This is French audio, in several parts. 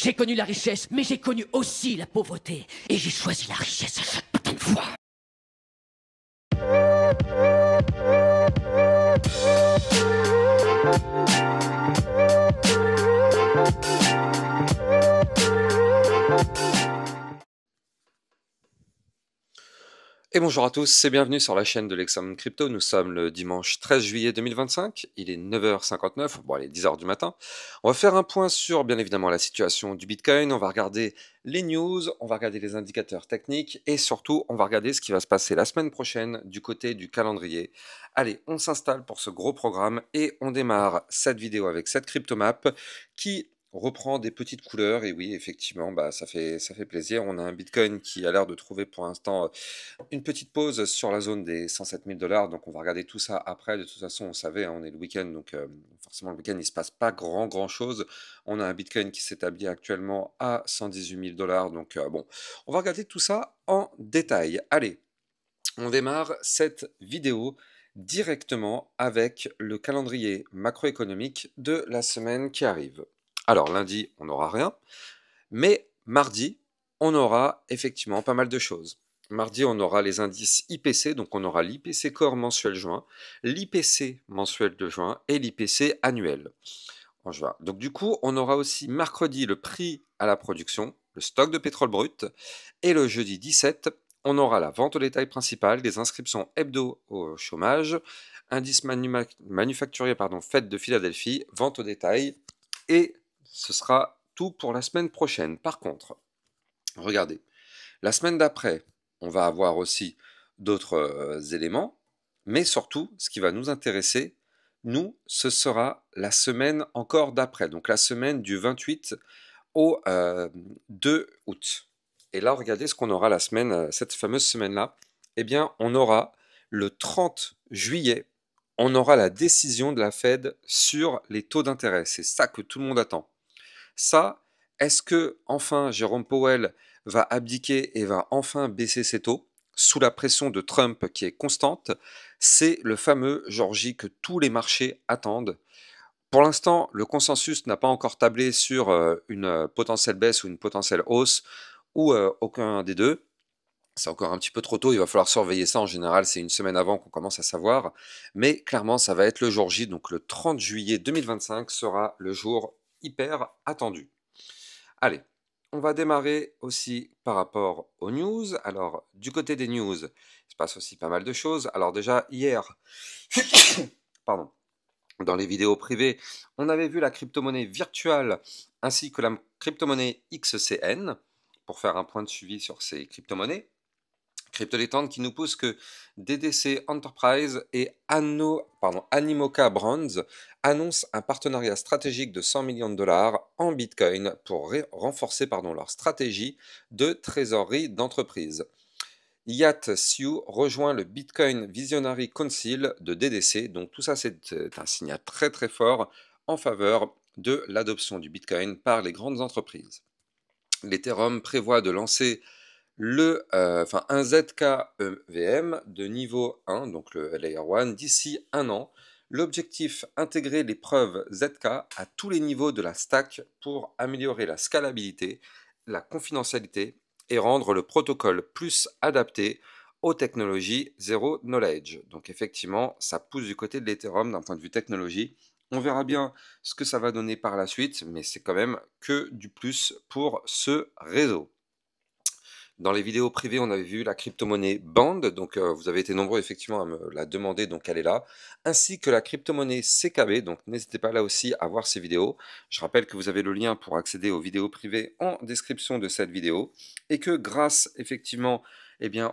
J'ai connu la richesse, mais j'ai connu aussi la pauvreté. Et j'ai choisi la richesse à chaque putain de fois. Et bonjour à tous et bienvenue sur la chaîne de l'Examen Crypto. Nous sommes le dimanche 13 juillet 2025, il est 9h59, bon il est 10h du matin. On va faire un point sur bien évidemment la situation du Bitcoin, on va regarder les news, on va regarder les indicateurs techniques et surtout on va regarder ce qui va se passer la semaine prochaine du côté du calendrier. Allez, on s'installe pour ce gros programme et on démarre cette vidéo avec cette cryptomap qui reprend des petites couleurs et oui effectivement ça fait plaisir. On a un Bitcoin qui a l'air de trouver pour l'instant une petite pause sur la zone des 107 000 $, donc on va regarder tout ça après. De toute façon, on savait, hein, on est le week-end, donc forcément le week-end, il ne se passe pas grand chose. On a un Bitcoin qui s'établit actuellement à 118 000 $, donc bon, on va regarder tout ça en détail. Allez, on démarre cette vidéo directement avec le calendrier macroéconomique de la semaine qui arrive. Alors, lundi, on n'aura rien, mais mardi, on aura effectivement pas mal de choses. Mardi, on aura les indices IPC, donc on aura l'IPC Core mensuel juin, l'IPC mensuel de juin et l'IPC annuel en juin. Donc du coup, on aura aussi mercredi le prix à la production, le stock de pétrole brut, et le jeudi 17, on aura la vente au détail principale, des inscriptions hebdo au chômage, indice manufacturier, fête de Philadelphie, vente au détail, et ce sera tout pour la semaine prochaine. Par contre, regardez, la semaine d'après, on va avoir aussi d'autres éléments, mais surtout, ce qui va nous intéresser, nous, ce sera la semaine encore d'après, donc la semaine du 28 au 2 août. Et là, regardez ce qu'on aura la semaine, cette fameuse semaine-là. Eh bien, on aura le 30 juillet, on aura la décision de la Fed sur les taux d'intérêt. C'est ça que tout le monde attend. Ça, est-ce que enfin Jérôme Powell va abdiquer et va enfin baisser ses taux sous la pression de Trump qui est constante? C'est le fameux jour J que tous les marchés attendent. Pour l'instant, le consensus n'a pas encore tablé sur une potentielle baisse ou une potentielle hausse ou aucun des deux. C'est encore un petit peu trop tôt, il va falloir surveiller ça. En général, c'est une semaine avant qu'on commence à savoir. Mais clairement, ça va être le jour J, donc le 30 juillet 2025 sera le jour hyper attendu. Allez, on va démarrer aussi par rapport aux news. Alors, du côté des news, il se passe aussi pas mal de choses. Alors déjà, hier, pardon, dans les vidéos privées, on avait vu la crypto-monnaie virtuelle ainsi que la crypto-monnaie XCN pour faire un point de suivi sur ces crypto-monnaies. CryptoLétente qui nous pousse que DDC Enterprise et Animoca Brands annoncent un partenariat stratégique de 100 millions de dollars en Bitcoin pour renforcer leur stratégie de trésorerie d'entreprise. Yat Siu rejoint le Bitcoin Visionary Council de DDC, donc tout ça c'est un signal très fort en faveur de l'adoption du Bitcoin par les grandes entreprises. L'Ethereum prévoit de lancer un ZK-EVM de niveau 1, donc le Layer 1, d'ici un an. L'objectif, intégrer les preuves ZK à tous les niveaux de la stack pour améliorer la scalabilité, la confidentialité et rendre le protocole plus adapté aux technologies Zero Knowledge. Donc effectivement, ça pousse du côté de l'Ethereum d'un point de vue technologie. On verra bien ce que ça va donner par la suite, mais c'est quand même que du plus pour ce réseau. Dans les vidéos privées, on avait vu la crypto-monnaie Band, donc vous avez été nombreux effectivement à me la demander, donc elle est là, ainsi que la crypto-monnaie CKB, donc n'hésitez pas là aussi à voir ces vidéos. Je rappelle que vous avez le lien pour accéder aux vidéos privées en description de cette vidéo, et que grâce effectivement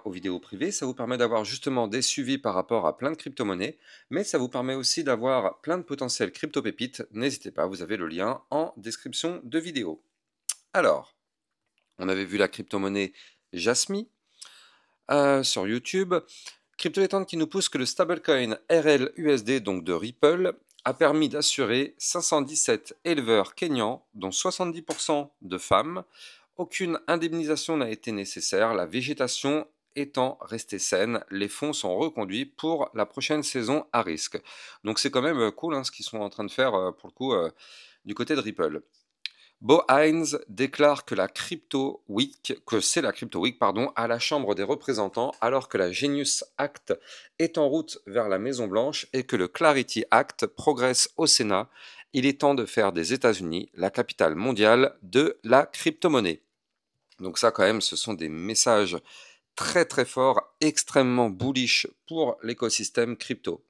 aux vidéos privées, ça vous permet d'avoir justement des suivis par rapport à plein de crypto-monnaies, mais ça vous permet aussi d'avoir plein de potentiels crypto-pépites. N'hésitez pas, vous avez le lien en description de vidéo. Alors, on avait vu la crypto-monnaie Jasmy sur YouTube. CryptoLétente qui nous pousse que le stablecoin RLUSD, donc de Ripple, a permis d'assurer 517 éleveurs kényans, dont 70% de femmes. Aucune indemnisation n'a été nécessaire, la végétation étant restée saine, les fonds sont reconduits pour la prochaine saison à risque. Donc c'est quand même cool ce qu'ils sont en train de faire pour le coup du côté de Ripple. Bo Hines déclare que c'est la Crypto Week, pardon, à la Chambre des représentants, alors que la Genius Act est en route vers la Maison Blanche et que le Clarity Act progresse au Sénat. Il est temps de faire des États-Unis la capitale mondiale de la crypto-monnaie. Donc ça, quand même, ce sont des messages très très forts, extrêmement bullish pour l'écosystème crypto.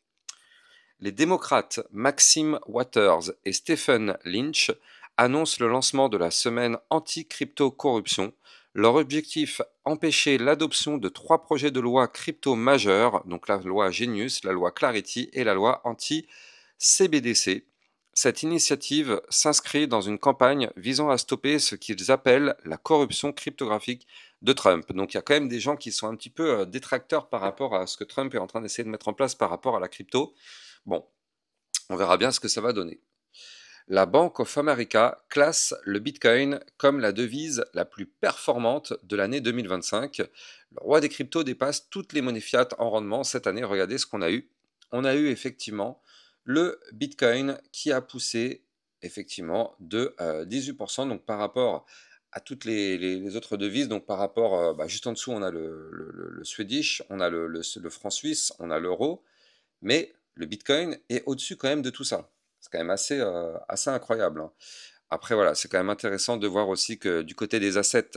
Les démocrates Maxime Waters et Stephen Lynch annoncent le lancement de la semaine anti-crypto-corruption. Leur objectif, empêcher l'adoption de 3 projets de loi crypto majeurs, donc la loi Genius, la loi Clarity et la loi anti-CBDC. Cette initiative s'inscrit dans une campagne visant à stopper ce qu'ils appellent la corruption cryptographique de Trump. Donc il y a quand même des gens qui sont un petit peu détracteurs par rapport à ce que Trump est en train d'essayer de mettre en place par rapport à la crypto. Bon, on verra bien ce que ça va donner. La Bank of America classe le Bitcoin comme la devise la plus performante de l'année 2025. Le roi des cryptos dépasse toutes les monnaies fiat en rendement cette année. Regardez ce qu'on a eu. On a eu effectivement le Bitcoin qui a poussé effectivement de 18%, donc par rapport à toutes les autres devises, donc par rapport, juste en dessous on a le Swedish, on a le franc suisse, on a l'euro, mais le Bitcoin est au-dessus quand même de tout ça. C'est quand même assez incroyable, hein. Après, voilà, c'est quand même intéressant de voir aussi que du côté des assets,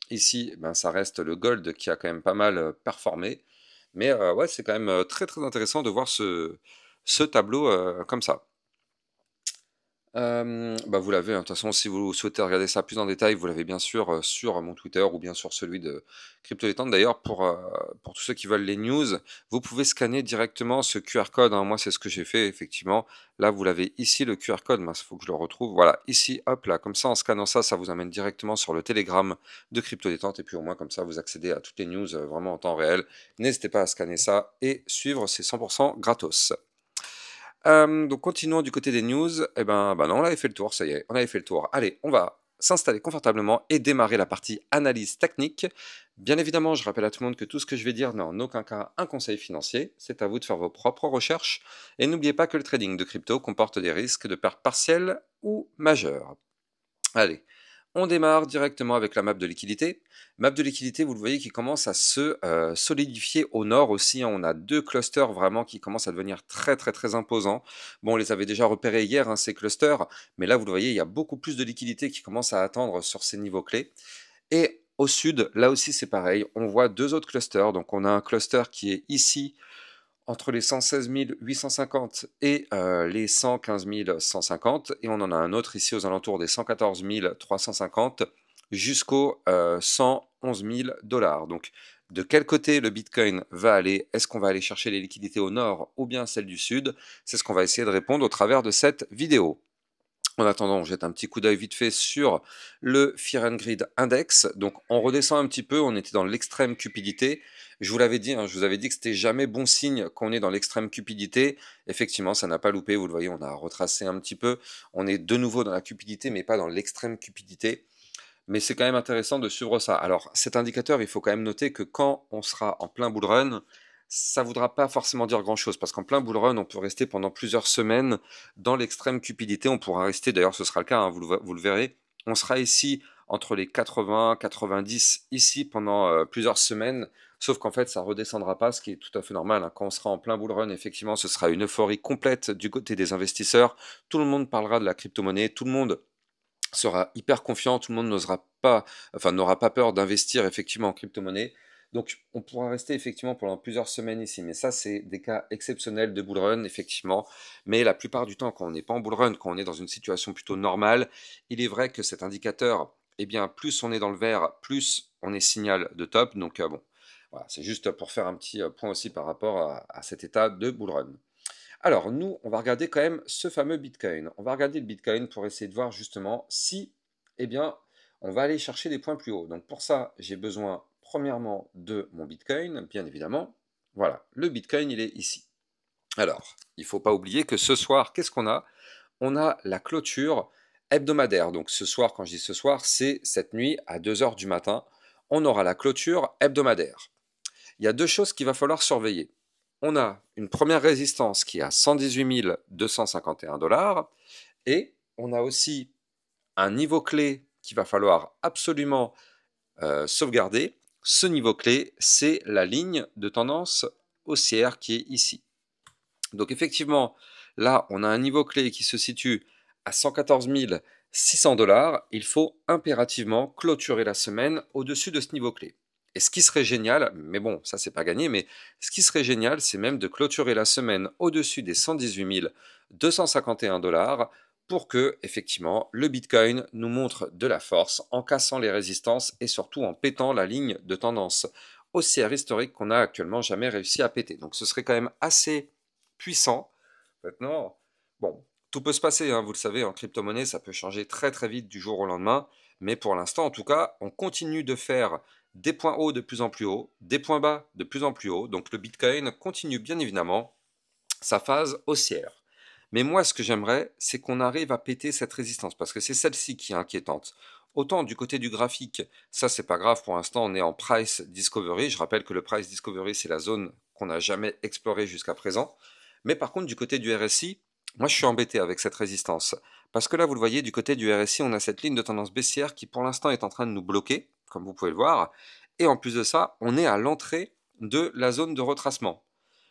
ici, ben, ça reste le gold qui a quand même pas mal performé. Mais ouais, c'est quand même très très intéressant de voir ce tableau comme ça. Vous l'avez, hein, de toute façon, si vous souhaitez regarder ça plus en détail, vous l'avez bien sûr sur mon Twitter ou bien sur celui de Crypto Détente. D'ailleurs, pour tous ceux qui veulent les news, vous pouvez scanner directement ce QR code, hein. Moi, c'est ce que j'ai fait, effectivement. Là, vous l'avez ici, le QR code. Il faut que je le retrouve. Voilà, ici, hop là. Comme ça, en scannant ça, ça vous amène directement sur le Telegram de Crypto Détente. Et puis, au moins, comme ça, vous accédez à toutes les news vraiment en temps réel. N'hésitez pas à scanner ça et suivre, c'est 100% gratos. Donc continuons du côté des news. Eh ben, non, on avait fait le tour, ça y est, on avait fait le tour. Allez, on va s'installer confortablement et démarrer la partie analyse technique. Bien évidemment, je rappelle à tout le monde que tout ce que je vais dire n'est en aucun cas un conseil financier. C'est à vous de faire vos propres recherches. Et n'oubliez pas que le trading de crypto comporte des risques de perte partielle ou majeure. Allez, on démarre directement avec la map de liquidité. Map de liquidité, vous le voyez, qui commence à se solidifier au nord aussi, hein. On a 2 clusters vraiment qui commencent à devenir très très très imposants. Bon, on les avait déjà repérés hier, hein, ces clusters, mais là, vous le voyez, il y a beaucoup plus de liquidité qui commence à attendre sur ces niveaux clés. Et au sud, là aussi, c'est pareil. On voit 2 autres clusters. Donc, on a un cluster qui est ici, entre les 116 850 et les 115 150, et on en a un autre ici aux alentours des 114 350 jusqu'aux 111 000 $. Donc, de quel côté le Bitcoin va aller? Est-ce qu'on va aller chercher les liquidités au nord ou bien celles du sud? C'est ce qu'on va essayer de répondre au travers de cette vidéo. En attendant, on jette un petit coup d'œil vite fait sur le Fear and Greed Index. Donc on redescend un petit peu, on était dans l'extrême cupidité. Je vous l'avais dit, hein, je vous avais dit que c'était jamais bon signe qu'on est dans l'extrême cupidité. Effectivement, ça n'a pas loupé, vous le voyez, on a retracé un petit peu. On est de nouveau dans la cupidité, mais pas dans l'extrême cupidité. Mais c'est quand même intéressant de suivre ça. Alors cet indicateur, il faut quand même noter que quand on sera en plein bull run, ça ne voudra pas forcément dire grand-chose, parce qu'en plein bull run, on peut rester pendant plusieurs semaines dans l'extrême cupidité. On pourra rester, d'ailleurs ce sera le cas, hein, vous le verrez, on sera ici entre les 80, 90, ici pendant plusieurs semaines, sauf qu'en fait ça redescendra pas, ce qui est tout à fait normal, hein. Quand on sera en plein bull run, effectivement, ce sera une euphorie complète du côté des investisseurs. Tout le monde parlera de la crypto-monnaie, tout le monde sera hyper confiant, tout le monde n'aura pas peur d'investir effectivement en crypto-monnaie. Donc on pourra rester effectivement pendant plusieurs semaines ici, mais ça c'est des cas exceptionnels de bull run effectivement. Mais la plupart du temps, quand on n'est pas en bull run, quand on est dans une situation plutôt normale, il est vrai que cet indicateur, eh bien plus on est dans le vert, plus on est signal de top. Donc bon, voilà, c'est juste pour faire un petit point aussi par rapport à cet état de bull run. Alors, nous, on va regarder quand même ce fameux Bitcoin. On va regarder le Bitcoin pour essayer de voir justement si, eh bien, on va aller chercher des points plus hauts. Donc pour ça, j'ai besoin premièrement de mon Bitcoin, bien évidemment. Voilà, le Bitcoin, il est ici. Alors, il ne faut pas oublier que ce soir, qu'est-ce qu'on a? On a la clôture hebdomadaire. Donc ce soir, quand je dis ce soir, c'est cette nuit à 2 heures du matin. On aura la clôture hebdomadaire. Il y a 2 choses qu'il va falloir surveiller. On a une première résistance qui est à 118 251 $ et on a aussi un niveau clé qu'il va falloir absolument sauvegarder. Ce niveau clé, c'est la ligne de tendance haussière qui est ici. Donc effectivement, là, on a un niveau clé qui se situe à 114 600 $. Il faut impérativement clôturer la semaine au-dessus de ce niveau clé. Et ce qui serait génial, mais bon, ça c'est pas gagné, mais ce qui serait génial, c'est même de clôturer la semaine au-dessus des 118 251 $ pour que, effectivement, le Bitcoin nous montre de la force en cassant les résistances et surtout en pétant la ligne de tendance haussière historique qu'on n'a actuellement jamais réussi à péter. Donc ce serait quand même assez puissant. Maintenant, bon, tout peut se passer, hein, vous le savez, en crypto-monnaie, ça peut changer très très vite du jour au lendemain, mais pour l'instant, en tout cas, on continue de faire des points hauts de plus en plus hauts, des points bas de plus en plus hauts, donc le Bitcoin continue bien évidemment sa phase haussière. Mais moi, ce que j'aimerais, c'est qu'on arrive à péter cette résistance, parce que c'est celle-ci qui est inquiétante. Autant du côté du graphique, ça c'est pas grave, pour l'instant on est en price discovery. Je rappelle que le price discovery c'est la zone qu'on n'a jamais explorée jusqu'à présent. Mais par contre du côté du RSI, moi je suis embêté avec cette résistance. Parce que là vous le voyez, du côté du RSI on a cette ligne de tendance baissière qui pour l'instant est en train de nous bloquer, comme vous pouvez le voir. Et en plus de ça, on est à l'entrée de la zone de retracement.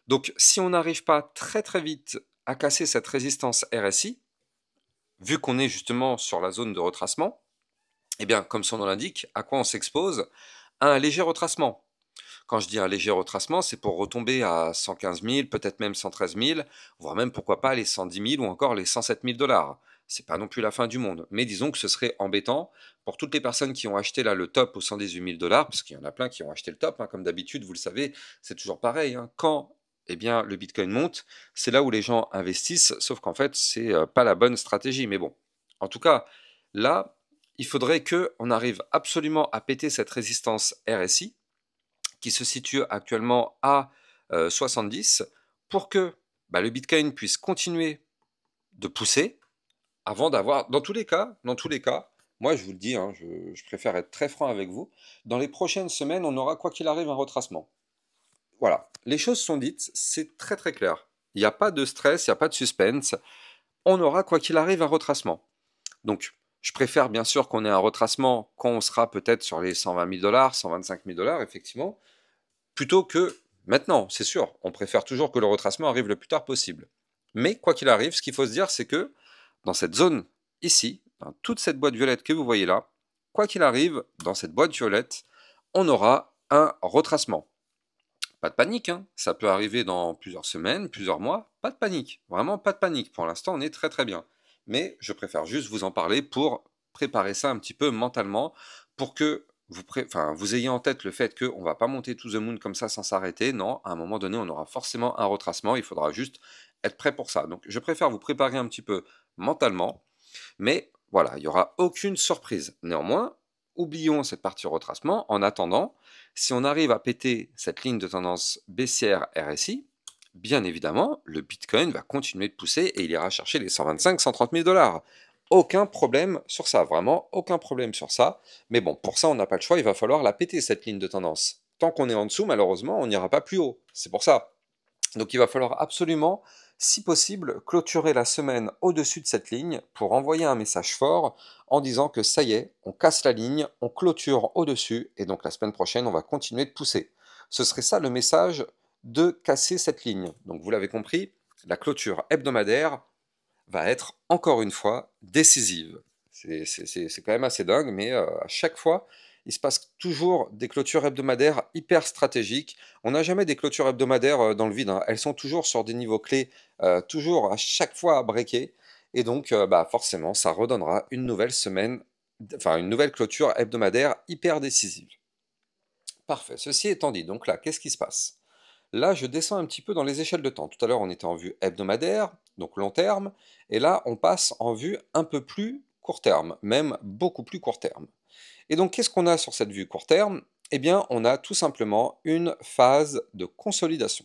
Donc si on n'arrive pas très très vite à casser cette résistance RSI, vu qu'on est justement sur la zone de retracement, eh bien, comme son nom l'indique, à quoi on s'expose? À un léger retracement. Quand je dis un léger retracement, c'est pour retomber à 115 000, peut-être même 113 000, voire même pourquoi pas les 110 000 ou encore les 107 000 $. C'est pas non plus la fin du monde, mais disons que ce serait embêtant pour toutes les personnes qui ont acheté là le top aux 118 000 $, parce qu'il y en a plein qui ont acheté le top, hein, comme d'habitude, vous le savez, c'est toujours pareil. Hein. Quand eh bien, le Bitcoin monte, c'est là où les gens investissent, sauf qu'en fait, c'est pas la bonne stratégie. Mais bon, en tout cas, là, il faudrait qu'on arrive absolument à péter cette résistance RSI, qui se situe actuellement à 70, pour que le Bitcoin puisse continuer de pousser avant d'avoir, dans tous les cas, moi je vous le dis, hein, je préfère être très franc avec vous, dans les prochaines semaines, on aura quoi qu'il arrive un retracement. Voilà, les choses sont dites, c'est très très clair. Il n'y a pas de stress, il n'y a pas de suspense, on aura quoi qu'il arrive un retracement. Donc, je préfère bien sûr qu'on ait un retracement quand on sera peut-être sur les 120 000 $, 125 000 $, effectivement, plutôt que maintenant, c'est sûr. On préfère toujours que le retracement arrive le plus tard possible. Mais quoi qu'il arrive, ce qu'il faut se dire, c'est que dans cette zone ici, dans toute cette boîte violette que vous voyez là, quoi qu'il arrive, dans cette boîte violette, on aura un retracement. Pas de panique, hein. Ça peut arriver dans plusieurs semaines, plusieurs mois, pas de panique, vraiment pas de panique. Pour l'instant, on est très très bien. Mais je préfère juste vous en parler pour préparer ça un petit peu mentalement, pour que vous ayez en tête le fait qu'on ne va pas monter to the moon comme ça sans s'arrêter. Non, à un moment donné, on aura forcément un retracement, il faudra juste être prêt pour ça. Donc je préfère vous préparer un petit peu mentalement, mais voilà, il n'y aura aucune surprise. Néanmoins, oublions cette partie retracement. En attendant, si on arrive à péter cette ligne de tendance baissière RSI, bien évidemment, le Bitcoin va continuer de pousser et il ira chercher les 125 130 000 $. Aucun problème sur ça, vraiment aucun problème sur ça. Mais bon, pour ça, on n'a pas le choix, il va falloir la péter, cette ligne de tendance. Tant qu'on est en dessous, malheureusement, on n'ira pas plus haut. C'est pour ça. Donc il va falloir absolument, si possible, clôturer la semaine au-dessus de cette ligne pour envoyer un message fort en disant que ça y est, on casse la ligne, on clôture au-dessus, et donc la semaine prochaine, on va continuer de pousser. Ce serait ça le message de casser cette ligne. Donc vous l'avez compris, la clôture hebdomadaire va être encore une fois décisive. C'est quand même assez dingue, mais à chaque fois, il se passe toujours des clôtures hebdomadaires hyper stratégiques. On n'a jamais des clôtures hebdomadaires dans le vide, hein. Elles sont toujours sur des niveaux clés, toujours à chaque fois à breaker. Et donc, forcément, ça redonnera une nouvelle semaine, enfin une nouvelle clôture hebdomadaire hyper décisive. Parfait. Ceci étant dit, donc là, qu'est-ce qui se passe? Là, je descends un petit peu dans les échelles de temps. Tout à l'heure, on était en vue hebdomadaire, donc long terme, et là, on passe en vue un peu plus court terme, même beaucoup plus court terme. Et donc, qu'est-ce qu'on a sur cette vue court terme? Eh bien, on a tout simplement une phase de consolidation.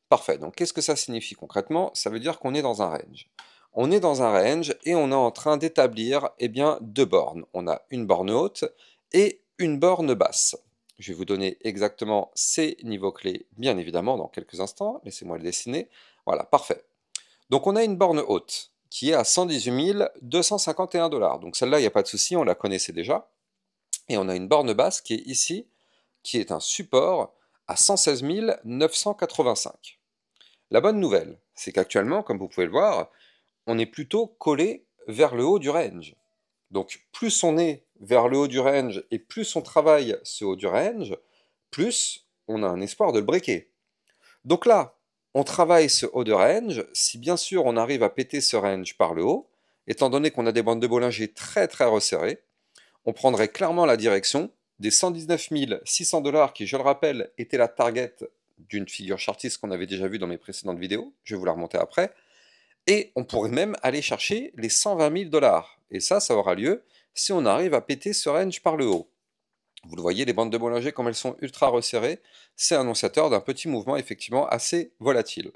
Parfait. Donc, qu'est-ce que ça signifie concrètement? Ça veut dire qu'on est dans un range. On est dans un range et on est en train d'établir eh bien, deux bornes. On a une borne haute et une borne basse. Je vais vous donner exactement ces niveaux clés, bien évidemment, dans quelques instants. Laissez-moi le dessiner. Voilà, parfait. Donc, on a une borne haute qui est à 118 251 $. Donc celle-là, il n'y a pas de souci, on la connaissait déjà. Et on a une borne basse qui est ici, qui est un support à 116 985. La bonne nouvelle, c'est qu'actuellement, comme vous pouvez le voir, on est plutôt collé vers le haut du range. Donc plus on est vers le haut du range et plus on travaille ce haut du range, plus on a un espoir de le breaker. Donc là, on travaille ce haut de range. Si bien sûr on arrive à péter ce range par le haut, étant donné qu'on a des bandes de Bollinger très très resserrées, on prendrait clairement la direction des 119 600 $ qui, je le rappelle, était la target d'une figure chartiste qu'on avait déjà vue dans mes précédentes vidéos. Je vais vous la remonter après. Et on pourrait même aller chercher les 120 000 $. Et ça aura lieu si on arrive à péter ce range par le haut. Vous le voyez, les bandes de Bollinger, comme elles sont ultra resserrées, c'est annonciateur d'un petit mouvement effectivement assez volatile.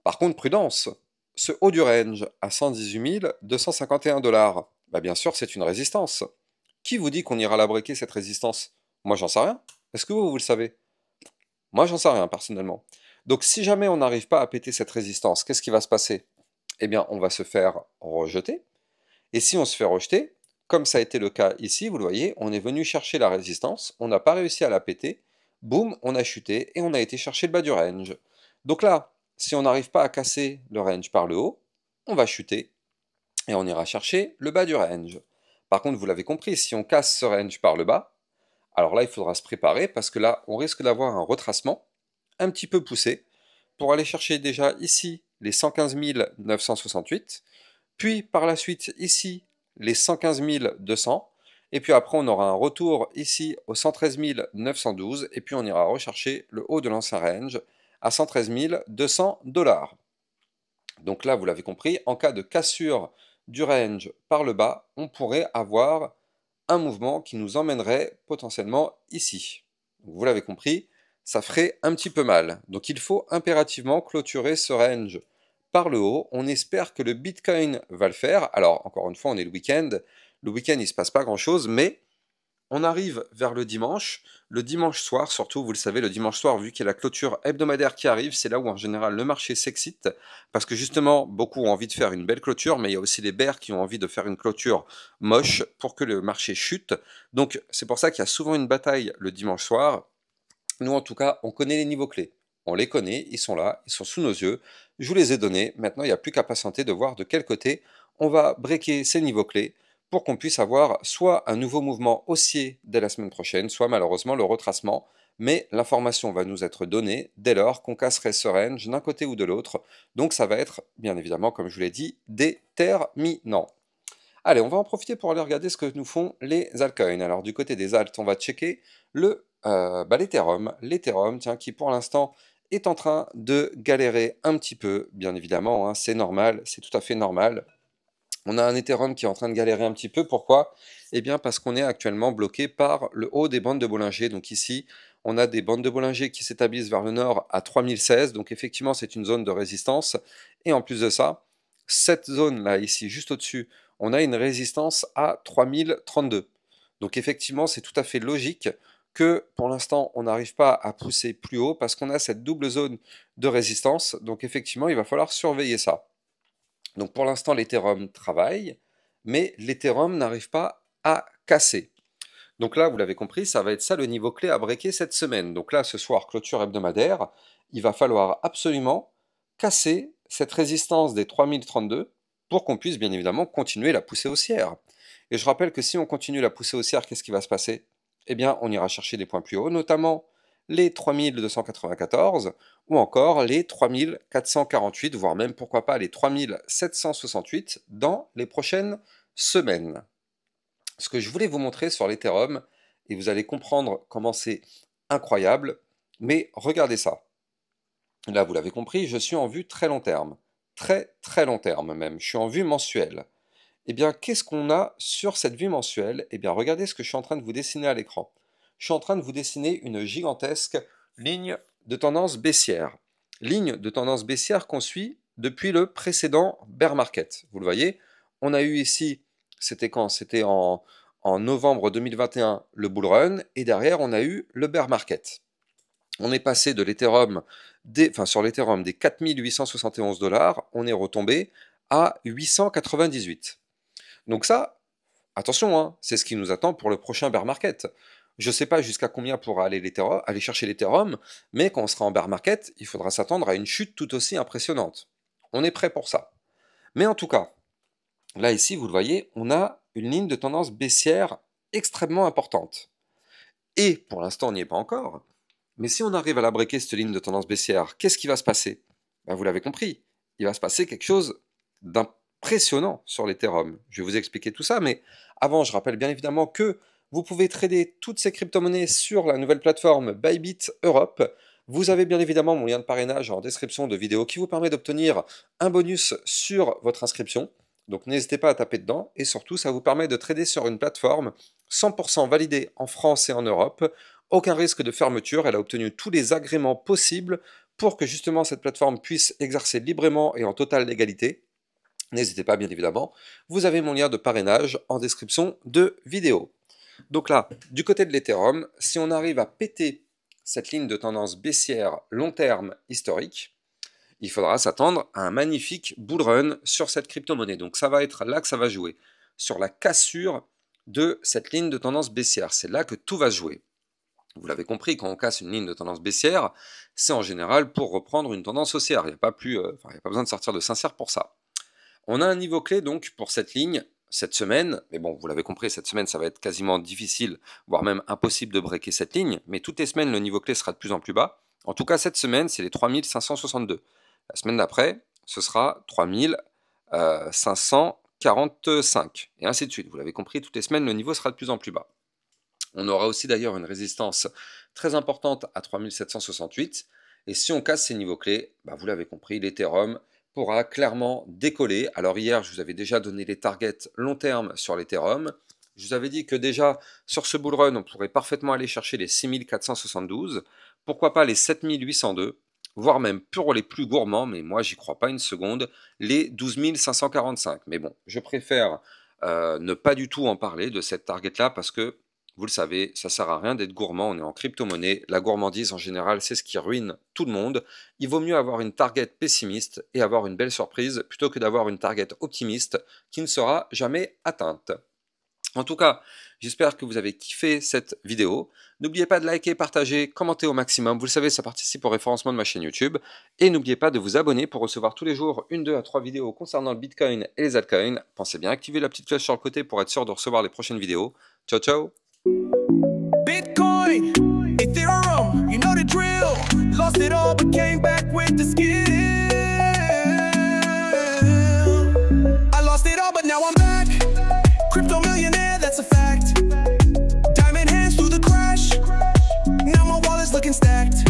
Par contre, prudence, ce haut du range à 118 251 $, bah bien sûr, c'est une résistance. Qui vous dit qu'on ira la breaker, cette résistance? Moi, j'en sais rien. Est-ce que vous le savez? Moi, j'en sais rien, personnellement. Donc, si jamais on n'arrive pas à péter cette résistance, qu'est-ce qui va se passer? Eh bien, on va se faire rejeter. Et si on se fait rejeter, comme ça a été le cas ici, vous le voyez, on est venu chercher la résistance, on n'a pas réussi à la péter, boum, on a chuté et on a été chercher le bas du range. Donc là, si on n'arrive pas à casser le range par le haut, on va chuter et on ira chercher le bas du range. Par contre, vous l'avez compris, si on casse ce range par le bas, alors là, il faudra se préparer parce que là, on risque d'avoir un retracement un petit peu poussé pour aller chercher déjà ici les 115 968, puis par la suite ici les 115 200, et puis après on aura un retour ici aux 113 912, et puis on ira rechercher le haut de l'ancien range à 113 200 $. Donc là, vous l'avez compris, en cas de cassure du range par le bas, on pourrait avoir un mouvement qui nous emmènerait potentiellement ici. Donc vous l'avez compris, ça ferait un petit peu mal. Donc il faut impérativement clôturer ce range par le haut. On espère que le Bitcoin va le faire. Alors encore une fois, on est le week-end. Le week-end, il ne se passe pas grand-chose, mais on arrive vers le dimanche soir, surtout, vous le savez, le dimanche soir, vu qu'il y a la clôture hebdomadaire qui arrive, c'est là où en général le marché s'excite, parce que justement, beaucoup ont envie de faire une belle clôture, mais il y a aussi les bears qui ont envie de faire une clôture moche pour que le marché chute. Donc c'est pour ça qu'il y a souvent une bataille le dimanche soir. Nous, en tout cas, on connaît les niveaux clés. On les connaît, ils sont là, ils sont sous nos yeux. Je vous les ai donnés. Maintenant, il n'y a plus qu'à patienter de voir de quel côté on va breaker ces niveaux clés pour qu'on puisse avoir soit un nouveau mouvement haussier dès la semaine prochaine, soit malheureusement le retracement. Mais l'information va nous être donnée dès lors qu'on casserait ce range d'un côté ou de l'autre. Donc ça va être, bien évidemment, comme je vous l'ai dit, déterminant. Allez, on va en profiter pour aller regarder ce que nous font les altcoins. Alors du côté des alts, on va checker l'Ethereum. L'Ethereum, tiens, qui pour l'instant est en train de galérer un petit peu, bien évidemment, hein, c'est normal, c'est tout à fait normal. On a un Ethereum qui est en train de galérer un petit peu, pourquoi? Eh bien parce qu'on est actuellement bloqué par le haut des bandes de Bollinger. Donc ici, on a des bandes de Bollinger qui s'établissent vers le nord à 3016, donc effectivement c'est une zone de résistance. Et en plus de ça, cette zone-là, ici, juste au-dessus, on a une résistance à 3032. Donc effectivement, c'est tout à fait logique que pour l'instant, on n'arrive pas à pousser plus haut parce qu'on a cette double zone de résistance. Donc effectivement, il va falloir surveiller ça. Donc pour l'instant, l'Ethereum travaille, mais l'Ethereum n'arrive pas à casser. Donc là, vous l'avez compris, ça va être ça le niveau clé à breaker cette semaine. Donc là, ce soir, clôture hebdomadaire, il va falloir absolument casser cette résistance des 3032 pour qu'on puisse bien évidemment continuer la poussée haussière. Et je rappelle que si on continue la poussée haussière, qu'est-ce qui va se passer? Eh bien, on ira chercher des points plus hauts, notamment les 3294 ou encore les 3448, voire même pourquoi pas les 3768 dans les prochaines semaines. Ce que je voulais vous montrer sur l'Ethereum, et vous allez comprendre comment c'est incroyable, mais regardez ça. Là, vous l'avez compris, je suis en vue très long terme. Très très long terme même. Je suis en vue mensuelle. Eh bien, qu'est-ce qu'on a sur cette vue mensuelle? Eh bien, regardez ce que je suis en train de vous dessiner à l'écran. Je suis en train de vous dessiner une gigantesque ligne de tendance baissière. Ligne de tendance baissière qu'on suit depuis le précédent bear market. Vous le voyez, on a eu ici, c'était quand? C'était en novembre 2021, le bull run, et derrière, on a eu le bear market. On est passé de l'Ethereum, sur l'Ethereum des 4871 $, on est retombé à 898. Donc ça, attention, hein, c'est ce qui nous attend pour le prochain bear market. Je ne sais pas jusqu'à combien pourra aller chercher l'Ethereum, mais quand on sera en bear market, il faudra s'attendre à une chute tout aussi impressionnante. On est prêt pour ça. Mais en tout cas, là ici, vous le voyez, on a une ligne de tendance baissière extrêmement importante. Et pour l'instant, on n'y est pas encore. Mais si on arrive à la breaker, cette ligne de tendance baissière, qu'est-ce qui va se passer? Ben, vous l'avez compris, il va se passer quelque chose d'impressionnant sur l'Ethereum. Je vais vous expliquer tout ça, mais avant, je rappelle bien évidemment que vous pouvez trader toutes ces crypto-monnaies sur la nouvelle plateforme Bybit Europe. Vous avez bien évidemment mon lien de parrainage en description de vidéo qui vous permet d'obtenir un bonus sur votre inscription. Donc n'hésitez pas à taper dedans et surtout ça vous permet de trader sur une plateforme 100% validée en France et en Europe. Aucun risque de fermeture, elle a obtenu tous les agréments possibles pour que justement cette plateforme puisse exercer librement et en totale légalité. N'hésitez pas bien évidemment, vous avez mon lien de parrainage en description de vidéo. Donc là, du côté de l'Ethereum, si on arrive à péter cette ligne de tendance baissière long terme historique, il faudra s'attendre à un magnifique bull run sur cette crypto-monnaie. Donc ça va être là que ça va jouer, sur la cassure de cette ligne de tendance baissière. C'est là que tout va se jouer. Vous l'avez compris, quand on casse une ligne de tendance baissière, c'est en général pour reprendre une tendance haussière. Il n'y a pas besoin de sortir de Saint-Cyr pour ça. On a un niveau clé donc pour cette ligne cette semaine, mais bon, vous l'avez compris, cette semaine, ça va être quasiment difficile, voire même impossible de breaker cette ligne, mais toutes les semaines, le niveau clé sera de plus en plus bas. En tout cas, cette semaine, c'est les 3562. La semaine d'après, ce sera 3545, et ainsi de suite. Vous l'avez compris, toutes les semaines, le niveau sera de plus en plus bas. On aura aussi d'ailleurs une résistance très importante à 3768, et si on casse ces niveaux clés, bah vous l'avez compris, l'Ethereum pourra clairement décoller. Alors hier, je vous avais déjà donné les targets long terme sur l'Ethereum. Je vous avais dit que déjà, sur ce bull run, on pourrait parfaitement aller chercher les 6472, pourquoi pas les 7802, voire même pour les plus gourmands, mais moi, j'y crois pas une seconde, les 12545. Mais bon, je préfère ne pas du tout en parler de cette target-là parce que, vous le savez, ça sert à rien d'être gourmand, on est en crypto-monnaie. La gourmandise, en général, c'est ce qui ruine tout le monde. Il vaut mieux avoir une target pessimiste et avoir une belle surprise plutôt que d'avoir une target optimiste qui ne sera jamais atteinte. En tout cas, j'espère que vous avez kiffé cette vidéo. N'oubliez pas de liker, partager, commenter au maximum. Vous le savez, ça participe au référencement de ma chaîne YouTube. Et n'oubliez pas de vous abonner pour recevoir tous les jours 1, 2 à 3 vidéos concernant le Bitcoin et les altcoins. Pensez bien à activer la petite cloche sur le côté pour être sûr de recevoir les prochaines vidéos. Ciao, ciao! Bitcoin, Ethereum, you know the drill. Lost it all but came back with the skill. I lost it all but now I'm back. Crypto millionaire, that's a fact. Diamond hands through the crash. Now my wallet's looking stacked.